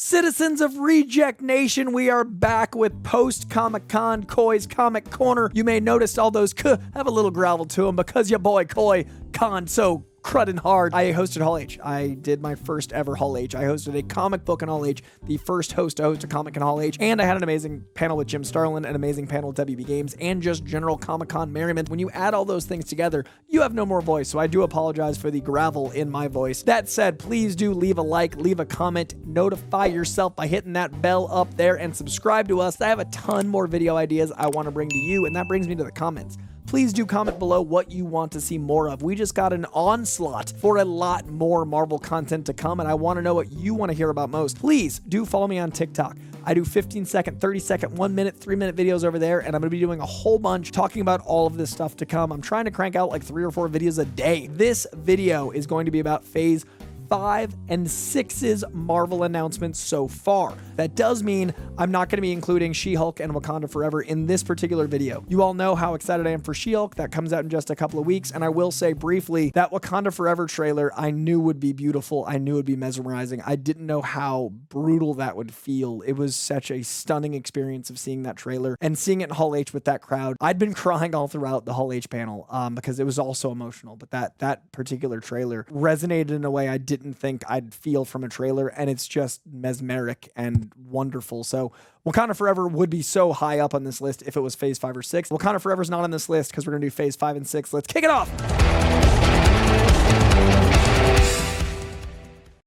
Citizens of Reject Nation, we are back with post-Comic-Con Coy's Comic Corner. You may notice all those have a little gravel to them because your boy Coy con so cruddin' hard. I hosted Hall H. I did my first ever Hall H. I hosted a comic book in Hall H, the first host to host a comic in Hall H, and I had an amazing panel with Jim Starlin, an amazing panel with WB Games, and just general Comic-Con merriment. When you add all those things together, you have no more voice, so I do apologize for the gravel in my voice. That said, please do leave a like, leave a comment, notify yourself by hitting that bell up there, and subscribe to us. I have a ton more video ideas I want to bring to you, and that brings me to the comments. Please do comment below what you want to see more of. We just got an onslaught for a lot more Marvel content to come, and I want to know what you want to hear about most. Please do follow me on TikTok. I do 15-second, 30-second, 1-minute, 3-minute videos over there, and I'm going to be doing a whole bunch talking about all of this stuff to come. I'm trying to crank out like 3 or 4 videos a day. This video is going to be about Phase 5 and 6's Marvel announcements so far. That does mean I'm not going to be including She-Hulk and Wakanda Forever in this particular video. You all know how excited I am for She-Hulk. That comes out in just a couple of weeks, and I will say briefly that Wakanda Forever trailer I knew would be beautiful. I knew it would be mesmerizing. I didn't know how brutal that would feel. It was such a stunning experience of seeing that trailer and seeing it in Hall H with that crowd. I'd been crying all throughout the Hall H panel because it was all so emotional, but that particular trailer resonated in a way I didn't think I'd feel from a trailer, and it's just mesmeric and wonderful. So Wakanda Forever would be so high up on this list if it was Phase 5 or 6. Wakanda Forever's not on this list because we're going to do Phase 5 and 6. Let's kick it off!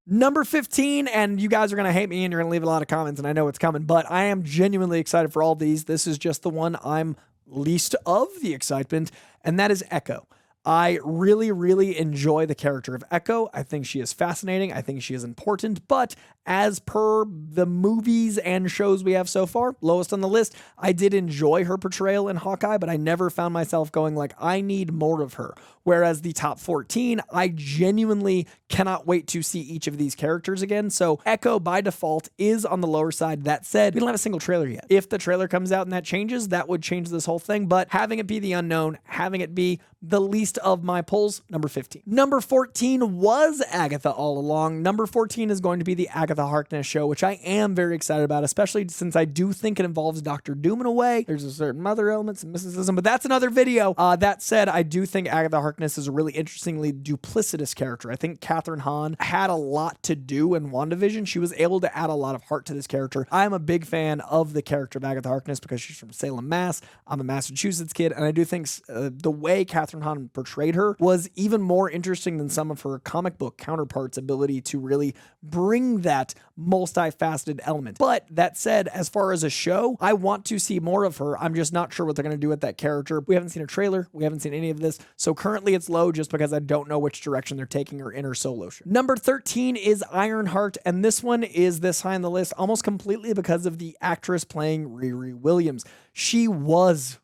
Number 15, and you guys are going to hate me and you're going to leave a lot of comments, and I know it's coming, but I am genuinely excited for all these. This is just the one I'm least of the excitement, and that is Echo. I really, really enjoy the character of Echo. I think she is fascinating. I think she is important, but as per the movies and shows we have so far, lowest on the list, I did enjoy her portrayal in Hawkeye, but I never found myself going like, I need more of her. Whereas the top 14, I genuinely cannot wait to see each of these characters again. So Echo by default is on the lower side. That said, we don't have a single trailer yet. If the trailer comes out and that changes, that would change this whole thing. But having it be the unknown, having it be the least of my polls, number 15. Number 14 was Agatha all along. Number 14 is going to be the Agatha Harkness show, which I am very excited about, especially since I do think it involves Doctor Doom in a way. There's a certain mother elements and mysticism, but that's another video. That said, I do think Agatha Harkness is a really interestingly duplicitous character. I think Kathryn Hahn had a lot to do in WandaVision. She was able to add a lot of heart to this character. I'm a big fan of the character of Agatha Harkness because she's from Salem, Mass. I'm a Massachusetts kid, and I do think the way Kathryn Hahn portrayed her was even more interesting than some of her comic book counterparts' ability to really bring that multifaceted element. But that said, as far as a show, I want to see more of her. I'm just not sure what they're going to do with that character. We haven't seen a trailer. We haven't seen any of this. So currently it's low just because I don't know which direction they're taking her in her solo show. Number 13 is IronHeart, and this one is this high on the list almost completely because of the actress playing Riri Williams. She was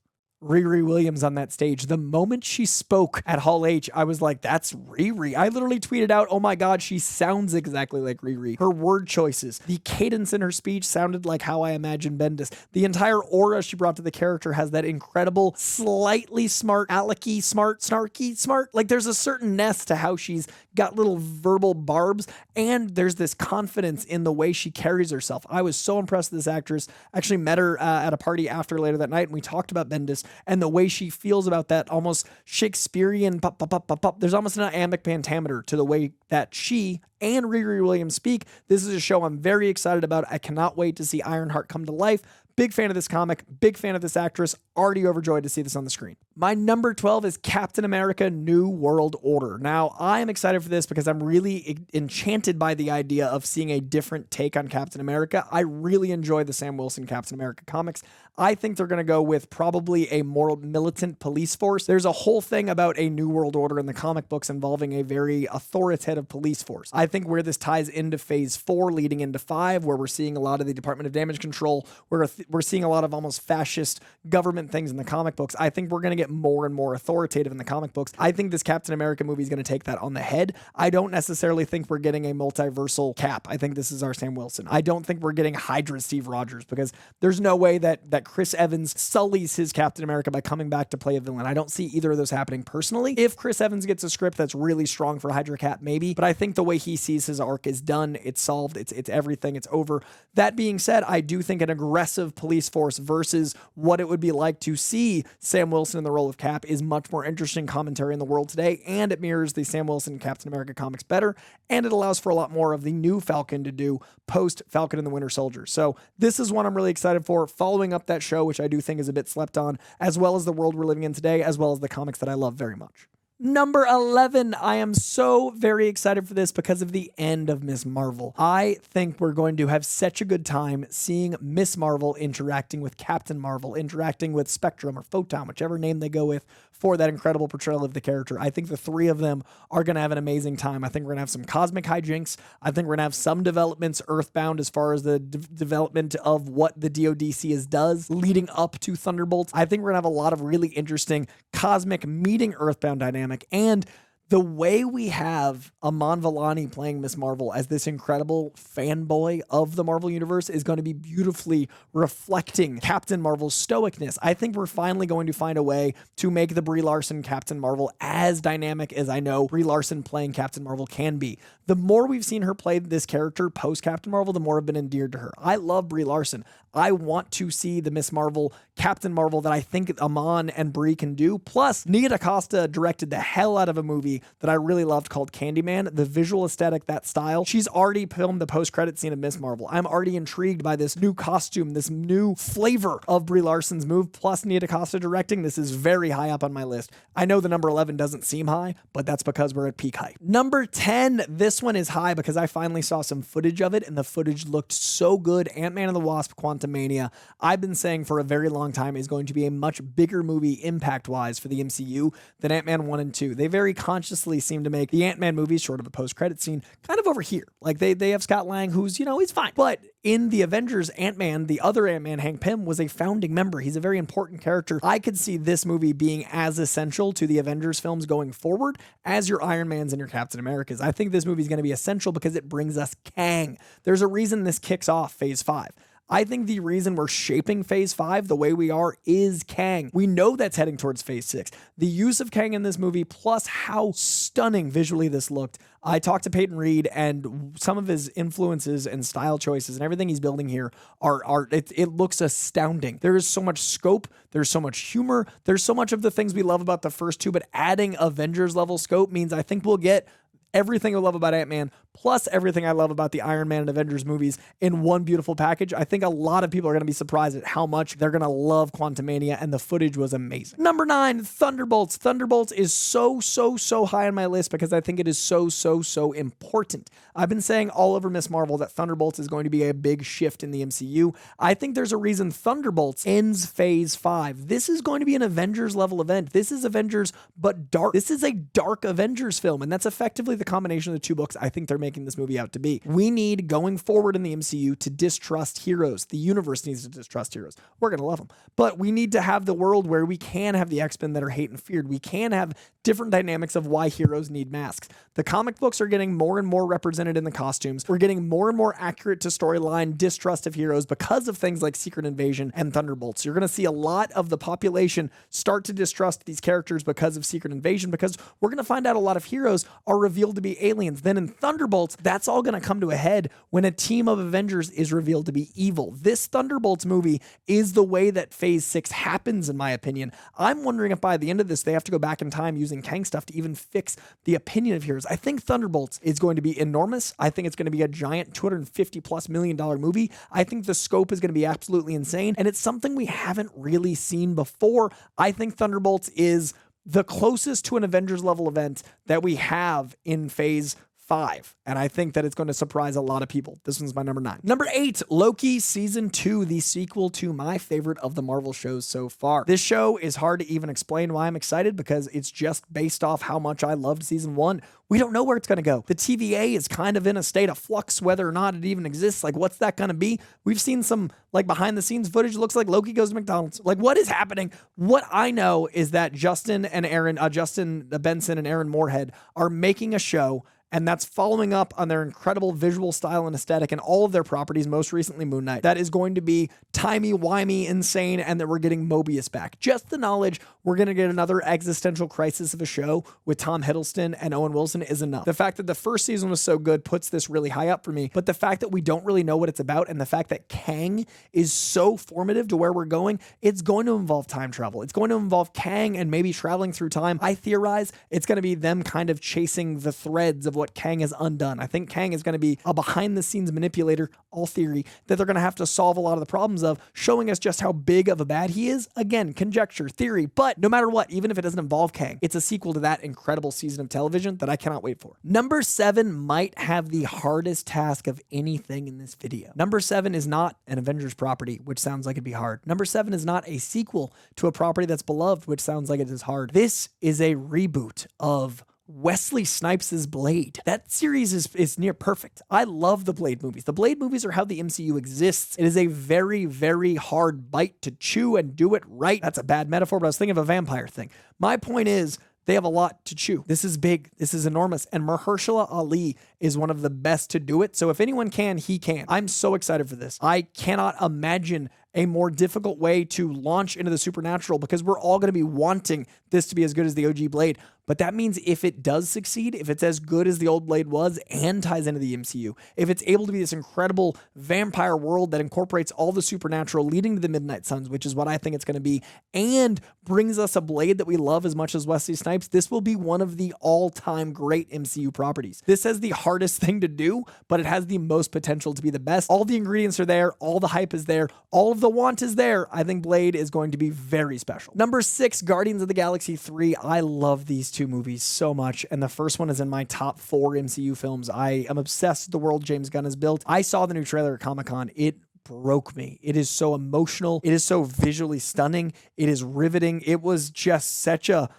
Riri Williams on that stage. The moment she spoke at Hall H, I was like, that's Riri. I literally tweeted out, oh my God, she sounds exactly like Riri. Her word choices, the cadence in her speech sounded like how I imagine Bendis. The entire aura she brought to the character has that incredible, slightly smart, alecky, smart, snarky, smart. Like there's a certain ness to how she's got little verbal barbs, and there's this confidence in the way she carries herself. I was so impressed with this actress. Actually met her at a party after later that night, and we talked about Bendis and the way she feels about that almost Shakespearean pop, pop, pop, pop, pop. There's almost an iambic pentameter to the way that she and Riri Williams speak. This is a show I'm very excited about. I cannot wait to see IronHeart come to life. Big fan of this comic, big fan of this actress, already overjoyed to see this on the screen. My number 12 is Captain America New World Order. Now, I am excited for this because I'm really enchanted by the idea of seeing a different take on Captain America. I really enjoy the Sam Wilson Captain America comics. I think they're going to go with probably a more militant police force. There's a whole thing about a New World Order in the comic books involving a very authoritative police force. I think where this ties into Phase 4 leading into 5, where we're seeing a lot of the Department of Damage Control, where we're seeing a lot of almost fascist government things in the comic books. I think we're going to get more and more authoritative in the comic books. I think this Captain America movie is going to take that on the head. I don't necessarily think we're getting a multiversal Cap. I think this is our Sam Wilson. I don't think we're getting Hydra Steve Rogers because there's no way that Chris Evans sullies his Captain America by coming back to play a villain. I don't see either of those happening personally. If Chris Evans gets a script that's really strong for Hydra Cap, maybe, but I think the way he he sees his arc is done, it's solved, it's everything, it's over. That being said, I do think an aggressive police force versus what it would be like to see Sam Wilson in the role of Cap is much more interesting commentary in the world today, and it mirrors the Sam Wilson Captain America comics better, and it allows for a lot more of the new Falcon to do post Falcon and the Winter Soldier. So this is one I'm really excited for, following up that show, which I do think is a bit slept on, as well as the world we're living in today, as well as the comics that I love very much. Number 11, I am so very excited for this because of the end of Miss Marvel. I think we're going to have such a good time seeing Miss Marvel interacting with Captain Marvel, interacting with Spectrum or Photon, whichever name they go with for that incredible portrayal of the character. I think the three of them are going to have an amazing time. I think we're going to have some cosmic hijinks. I think we're going to have some developments earthbound as far as the development of what the DODC does leading up to Thunderbolts. I think we're going to have a lot of really interesting cosmic meeting earthbound dynamic, and the way we have Aman Vellani playing Miss Marvel as this incredible fanboy of the Marvel Universe is going to be beautifully reflecting Captain Marvel's stoicness. I think we're finally going to find a way to make the Brie Larson Captain Marvel as dynamic as I know Brie Larson playing Captain Marvel can be. The more we've seen her play this character post Captain Marvel, the more I've been endeared to her. I love Brie Larson. I want to see the Miss Marvel, Captain Marvel that I think Aman and Brie can do. Plus, Nia DaCosta directed the hell out of a movie that I really loved called Candyman. The visual aesthetic, that style. She's already filmed the post-credit scene of Miss Marvel. I'm already intrigued by this new costume, this new flavor of Brie Larson's move, plus Nia DaCosta directing. This is very high up on my list. I know the number 11 doesn't seem high, but that's because we're at peak height. Number 10, this one is high because I finally saw some footage of it, and the footage looked so good. Ant-Man and the Wasp, Quantumania, I've been saying for a very long time is going to be a much bigger movie impact-wise for the MCU than Ant-Man 1 and 2. They very consciously seem to make the Ant-Man movies, short of a post-credit scene, kind of over here. Like they have Scott Lang, who's, he's fine. But in the Avengers, Ant-Man, the other Ant-Man, Hank Pym, was a founding member. He's a very important character. I could see this movie being as essential to the Avengers films going forward as your Iron Mans and your Captain Americas. I think this movie is going to be essential because it brings us Kang. There's a reason this kicks off Phase 5. I think the reason we're shaping Phase 5 the way we are is Kang. We know that's heading towards Phase 6. The use of Kang in this movie, plus how stunning visually this looked. I talked to Peyton Reed, and some of his influences and style choices and everything he's building here it looks astounding. There is so much scope. There's so much humor. There's so much of the things we love about the first two, but adding Avengers level scope means I think we'll get everything I love about Ant-Man, plus everything I love about the Iron Man and Avengers movies in one beautiful package. I think a lot of people are going to be surprised at how much they're going to love Quantumania, and the footage was amazing. Number 9, Thunderbolts. Thunderbolts is so high on my list because I think it is so important. I've been saying all over Miss Marvel that Thunderbolts is going to be a big shift in the MCU. I think there's a reason Thunderbolts ends Phase 5. This is going to be an Avengers level event. This is Avengers, but dark. This is a dark Avengers film, and that's effectively the combination of the two books I think they're making this movie out to be. We need, going forward in the MCU, to distrust heroes. The universe needs to distrust heroes. We're going to love them. But we need to have the world where we can have the X-Men that are hate and feared. We can have different dynamics of why heroes need masks. The comic books are getting more and more represented in the costumes. We're getting more and more accurate to storyline distrust of heroes because of things like Secret Invasion and Thunderbolts. You're going to see a lot of the population start to distrust these characters because of Secret Invasion, because we're going to find out a lot of heroes are revealed to be aliens. Then in Thunderbolts, that's all going to come to a head when a team of Avengers is revealed to be evil. This Thunderbolts movie is the way that Phase 6 happens, in my opinion. I'm wondering if by the end of this, they have to go back in time using Kang stuff to even fix the opinion of heroes. I think Thunderbolts is going to be enormous. I think it's going to be a giant $250+ million movie. I think the scope is going to be absolutely insane, and it's something we haven't really seen before. I think Thunderbolts is the closest to an Avengers level event that we have in Phase 5. And I think that it's going to surprise a lot of people. This one's my number 9. Number 8, Loki Season 2, the sequel to my favorite of the Marvel shows so far. This show is hard to even explain why I'm excited because it's just based off how much I loved Season 1. We don't know where it's going to go. The TVA is kind of in a state of flux, whether or not it even exists. Like, what's that going to be? We've seen some, like, behind the scenes footage. It looks like Loki goes to McDonald's. Like, what is happening? What I know is that Justin Benson and Aaron Moorhead are making a show, And that's following up on their incredible visual style and aesthetic and all of their properties, most recently Moon Knight. That is going to be timey-wimey, insane, and that we're getting Mobius back. Just the knowledge we're going to get another existential crisis of a show with Tom Hiddleston and Owen Wilson is enough. The fact that the first season was so good puts this really high up for me, but the fact that we don't really know what it's about and the fact that Kang is so formative to where we're going, it's going to involve time travel. It's going to involve Kang and maybe traveling through time. I theorize it's going to be them kind of chasing the threads of what Kang has undone. I think Kang is going to be a behind-the-scenes manipulator, all theory, that they're going to have to solve a lot of the problems of, showing us just how big of a bad he is. Again, conjecture, theory, but no matter what, even if it doesn't involve Kang, it's a sequel to that incredible season of television that I cannot wait for. Number 7 might have the hardest task of anything in this video. Number 7 is not an Avengers property, which sounds like it'd be hard. Number 7 is not a sequel to a property that's beloved, which sounds like it is hard. This is a reboot of Wesley Snipes' Blade. That series is near perfect. I love the Blade movies. The Blade movies are how the MCU exists. It is a very, very hard bite to chew and do it right. That's a bad metaphor, but I was thinking of a vampire thing. My point is, they have a lot to chew. This is big. This is enormous. And Mahershala Ali is one of the best to do it. So if anyone can, he can. I'm so excited for this. I cannot imagine a more difficult way to launch into the supernatural because we're all going to be wanting this to be as good as the OG Blade. But that means if it does succeed, if it's as good as the old Blade was and ties into the MCU, if it's able to be this incredible vampire world that incorporates all the supernatural leading to the Midnight Suns, which is what I think it's going to be, and brings us a Blade that we love as much as Wesley Snipes, this will be one of the all-time great MCU properties. This has the hardest thing to do, but it has the most potential to be the best. All the ingredients are there. All the hype is there. All of the want is there. I think Blade is going to be very special. Number 6, Guardians of the Galaxy 3. I love these two movies so much, and the first one is in my top 4 MCU films. I am obsessed with the world James Gunn has built. I saw the new trailer at Comic-Con. It broke me. It is so emotional. It is so visually stunning. It is riveting. It was just such a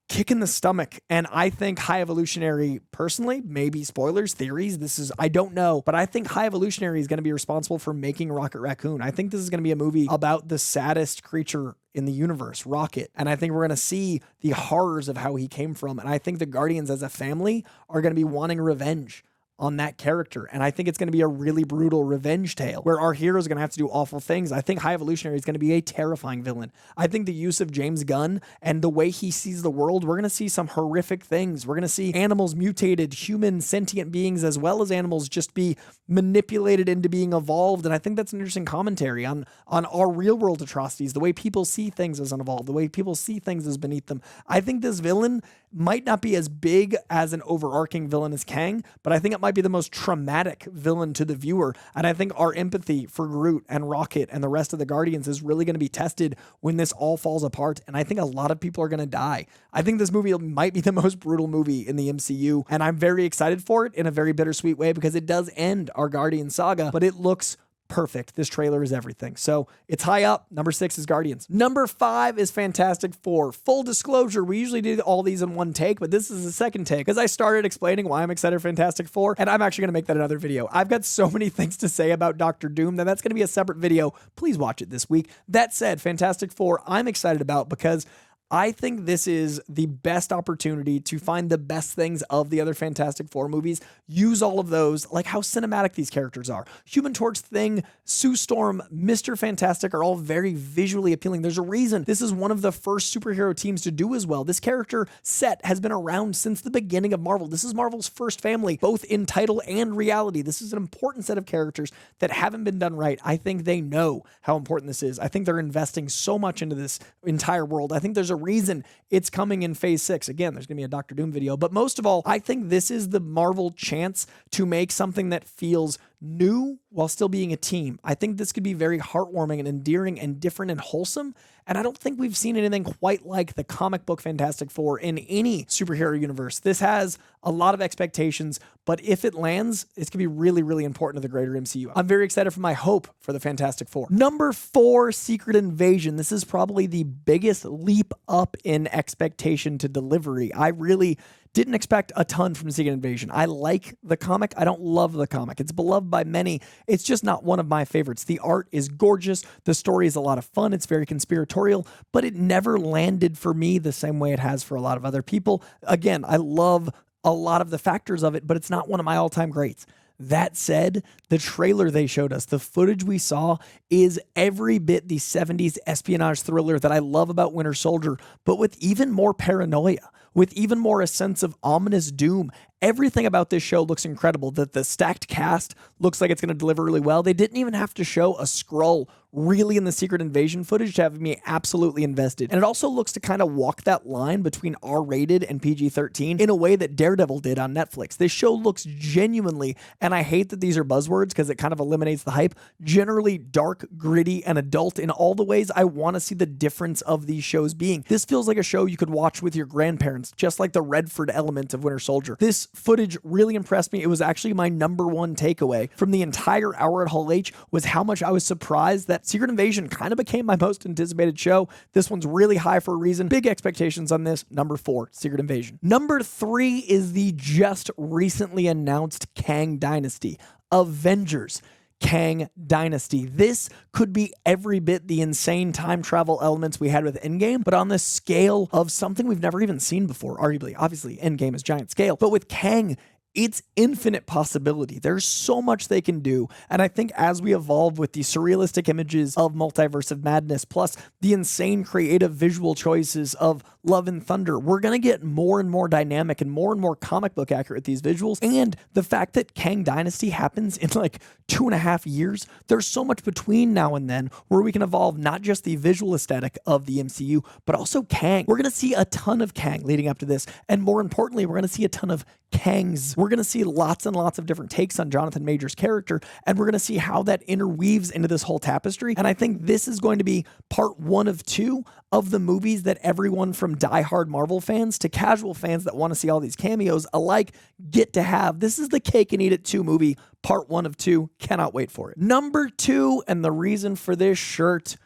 kick in the stomach. And I think High Evolutionary, personally, maybe spoilers, theories, I don't know, but I think High Evolutionary is going to be responsible for making Rocket Raccoon. I think this is going to be a movie about the saddest creature in the universe, Rocket. And I think we're going to see the horrors of how he came from. And I think the Guardians as a family are going to be wanting revenge on that character. And I think it's going to be a really brutal revenge tale where our heroes are going to have to do awful things. I think High Evolutionary is going to be a terrifying villain. I think the use of James Gunn and the way he sees the world, we're going to see some horrific things. We're going to see animals mutated, human sentient beings, as well as animals just be manipulated into being evolved. And I think that's an interesting commentary on our real world atrocities, the way people see things as unevolved, the way people see things as beneath them. I think this villain might not be as big as an overarching villain as Kang, but I think it might be the most traumatic villain to the viewer. And I think our empathy for Groot and Rocket and the rest of the Guardians is really going to be tested when this all falls apart. And I think a lot of people are going to die. I think this movie might be the most brutal movie in the MCU. And I'm very excited for it in a very bittersweet way because it does end our Guardian saga, but it looks perfect. This trailer is everything. So it's high up. Number 6 is Guardians. Number 5 is Fantastic Four. Full disclosure, we usually do all these in one take, but this is the second take because I started explaining why I'm excited for Fantastic Four, and I'm actually going to make that another video. I've got so many things to say about Doctor Doom that that's going to be a separate video. Please watch it this week. That said, Fantastic Four, I'm excited about because I think this is the best opportunity to find the best things of the other Fantastic Four movies, use all of those, like how cinematic these characters are. Human Torch, Thing, Sue Storm, Mr. Fantastic are all very visually appealing. There's a reason this is one of the first superhero teams to do as well. This character set has been around since the beginning of Marvel. This is Marvel's first family, both in title and reality. This is an important set of characters that haven't been done right. I think they know how important this is. I think they're investing so much into this entire world. I think there's a reason it's coming in phase 6. Again, there's going to be a Doctor Doom video, but most of all, I think this is the Marvel chance to make something that feels new while still being a team. I think this could be very heartwarming and endearing and different and wholesome. And I don't think we've seen anything quite like the comic book Fantastic Four in any superhero universe. This has a lot of expectations, but if it lands, it's going to be really, really important to the greater MCU. I'm very excited for my hope for the Fantastic Four. Number 4, Secret Invasion. This is probably the biggest leap up in expectation to delivery. I really didn't expect a ton from Secret Invasion. I like the comic. I don't love the comic. It's beloved by many. It's just not one of my favorites. The art is gorgeous. The story is a lot of fun. It's very conspiratorial, but it never landed for me the same way it has for a lot of other people. Again, I love a lot of the factors of it, but it's not one of my all-time greats. That said, the trailer they showed us, the footage we saw, is every bit the 70s espionage thriller that I love about Winter Soldier, but with even more paranoia, with even more a sense of ominous doom. Everything about this show looks incredible. That the stacked cast looks like it's going to deliver really well. They didn't even have to show a Skrull really in the Secret Invasion footage to have me absolutely invested. And it also looks to kind of walk that line between R-rated and PG-13 in a way that Daredevil did on Netflix. This show looks genuinely, and I hate that these are buzzwords because it kind of eliminates the hype, generally dark, gritty, and adult in all the ways I want to see the difference of these shows being. This feels like a show you could watch with your grandparents, just like the Redford element of Winter Soldier. This footage really impressed me. It was actually my number one takeaway from the entire hour at Hall H was how much I was surprised that Secret Invasion kind of became my most anticipated show. This one's really high for a reason. Big expectations on this. Number 4, Secret Invasion. Number 3 is the just recently announced Kang Dynasty. Avengers. Kang Dynasty. This could be every bit the insane time travel elements we had with Endgame, but on the scale of something we've never even seen before, arguably. Obviously, Endgame is giant scale, but with Kang, it's infinite possibility. There's so much they can do. And I think as we evolve with the surrealistic images of Multiverse of Madness, plus the insane creative visual choices of Love and Thunder, we're going to get more and more dynamic and more comic book accurate with these visuals. And the fact that Kang Dynasty happens in like 2.5 years, there's so much between now and then where we can evolve not just the visual aesthetic of the MCU, but also Kang. We're going to see a ton of Kang leading up to this. And more importantly, we're going to see a ton of Kangs. We're going to see lots and lots of different takes on Jonathan Major's character, and we're going to see how that interweaves into this whole tapestry. And I think this is going to be part 1 of 2 of the movies that everyone from diehard Marvel fans to casual fans that want to see all these cameos alike get to have. This is the cake and eat it 2 movie, part 1 of 2. Cannot wait for it. Number 2, and the reason for this shirt,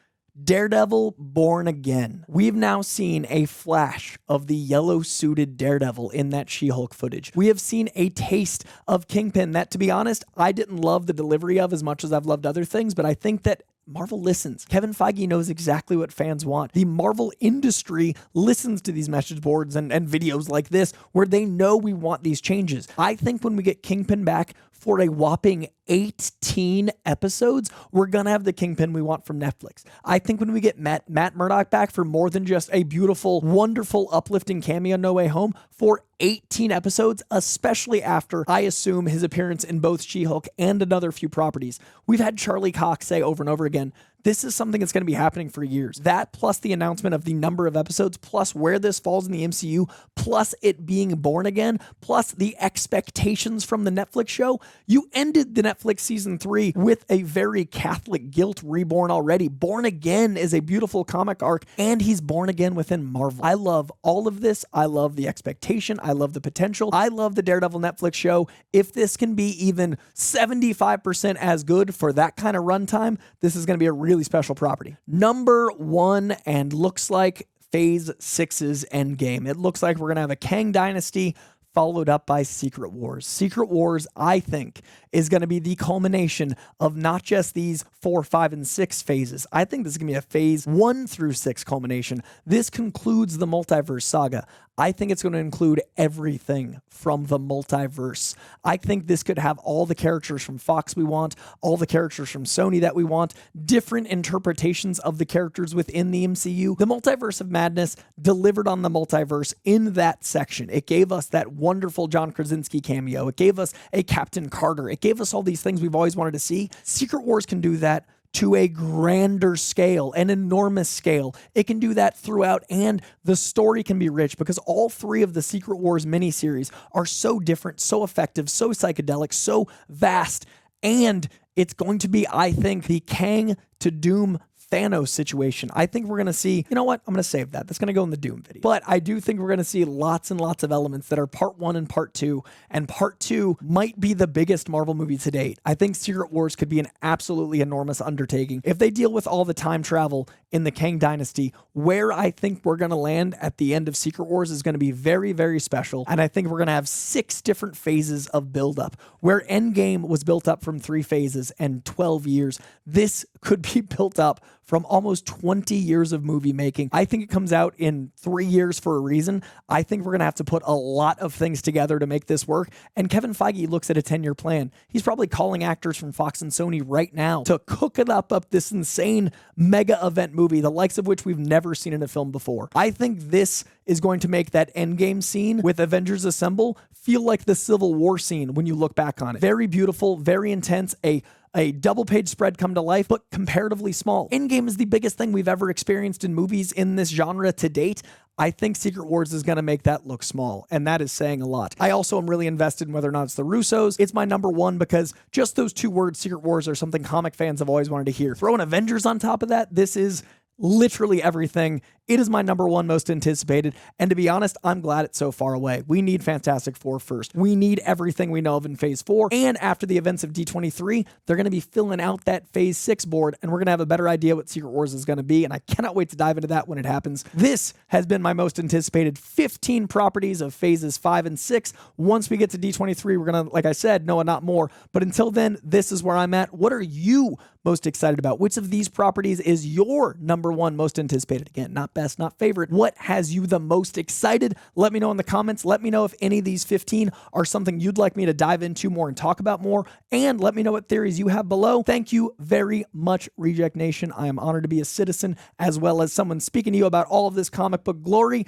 Daredevil Born Again. We've now seen a flash of the yellow-suited Daredevil in that She-Hulk footage. We have seen a taste of Kingpin that, to be honest, I didn't love the delivery of as much as I've loved other things, but I think that Marvel listens. Kevin Feige knows exactly what fans want. The Marvel industry listens to these message boards and videos like this where they know we want these changes. I think when we get Kingpin back for a whopping 18 episodes, we're going to have the Kingpin we want from Netflix. I think when we get Matt Murdock back for more than just a beautiful, wonderful, uplifting cameo No Way Home, for 18 episodes, especially after, I assume, his appearance in both She-Hulk and another few properties. We've had Charlie Cox say over and over again, this is something that's going to be happening for years. That plus the announcement of the number of episodes, plus where this falls in the MCU, plus it being Born Again, plus the expectations from the Netflix show. You ended the Netflix season 3 with a very Catholic guilt reborn already. Born Again is a beautiful comic arc, and he's born again within Marvel. I love all of this. I love the expectation. I love the potential. I love the Daredevil Netflix show. If this can be even 75% as good for that kind of runtime, this is going to be a really special property. Number 1, and looks like Phase 6's Endgame. It looks like we're going to have a Kang Dynasty followed up by Secret Wars. Secret Wars, I think, is going to be the culmination of not just these 4, 5, and 6 phases. I think this is going to be a phase 1 through 6 culmination. This concludes the multiverse saga. I think it's going to include everything from the multiverse. I think this could have all the characters from Fox we want, all the characters from Sony that we want, different interpretations of the characters within the MCU. The Multiverse of Madness delivered on the multiverse in that section. It gave us that wonderful John Krasinski cameo. It gave us a Captain Carter. It gave us all these things we've always wanted to see. Secret Wars can do that to a grander scale, an enormous scale. It can do that throughout, and the story can be rich because all 3 of the Secret Wars miniseries are so different, so effective, so psychedelic, so vast, and it's going to be, I think, the Kang to Doom Thanos situation. I think we're going to see, you know what? I'm going to save that. That's going to go in the Doom video. But I do think we're going to see lots and lots of elements that are part 1 and part 2. And part 2 might be the biggest Marvel movie to date. I think Secret Wars could be an absolutely enormous undertaking. If they deal with all the time travel in the Kang Dynasty. Where I think we're going to land at the end of Secret Wars is going to be very, very special. And I think we're going to have 6 different phases of buildup. Where Endgame was built up from 3 phases and 12 years, this could be built up from almost 20 years of movie making. I think it comes out in 3 years for a reason. I think we're going to have to put a lot of things together to make this work. And Kevin Feige looks at a 10-year plan. He's probably calling actors from Fox and Sony right now to cook it up this insane mega event movie, the likes of which we've never seen in a film before. I think this is going to make that Endgame scene with Avengers Assemble feel like the Civil War scene when you look back on it. Very beautiful, very intense, a double-page spread come to life, but comparatively small. Endgame is the biggest thing we've ever experienced in movies in this genre to date. I think Secret Wars is going to make that look small, and that is saying a lot. I also am really invested in whether or not it's the Russos. It's my number one because just those 2 words, Secret Wars, are something comic fans have always wanted to hear. Throw an Avengers on top of that, this is literally everything. It is my number one most anticipated, and to be honest, I'm glad it's so far away. We need Fantastic Four first. We need everything we know of in Phase 4, and after the events of D23, they're going to be filling out that Phase 6 board, and we're going to have a better idea what Secret Wars is going to be, and I cannot wait to dive into that when it happens. This has been my most anticipated 15 properties of Phases 5 and 6. Once we get to D23, we're going to, like I said, know a lot more, but until then, this is where I'm at. What are you most excited about? Which of these properties is your number one most anticipated? Again, not best, not favorite. What has you the most excited? Let me know in the comments. Let me know if any of these 15 are something you'd like me to dive into more and talk about more. And let me know what theories you have below. Thank you very much, Reject Nation. I am honored to be a citizen as well as someone speaking to you about all of this comic book glory.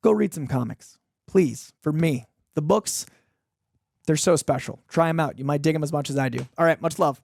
Go read some comics, please, for me. The books, they're so special. Try them out. You might dig them as much as I do. All right, much love.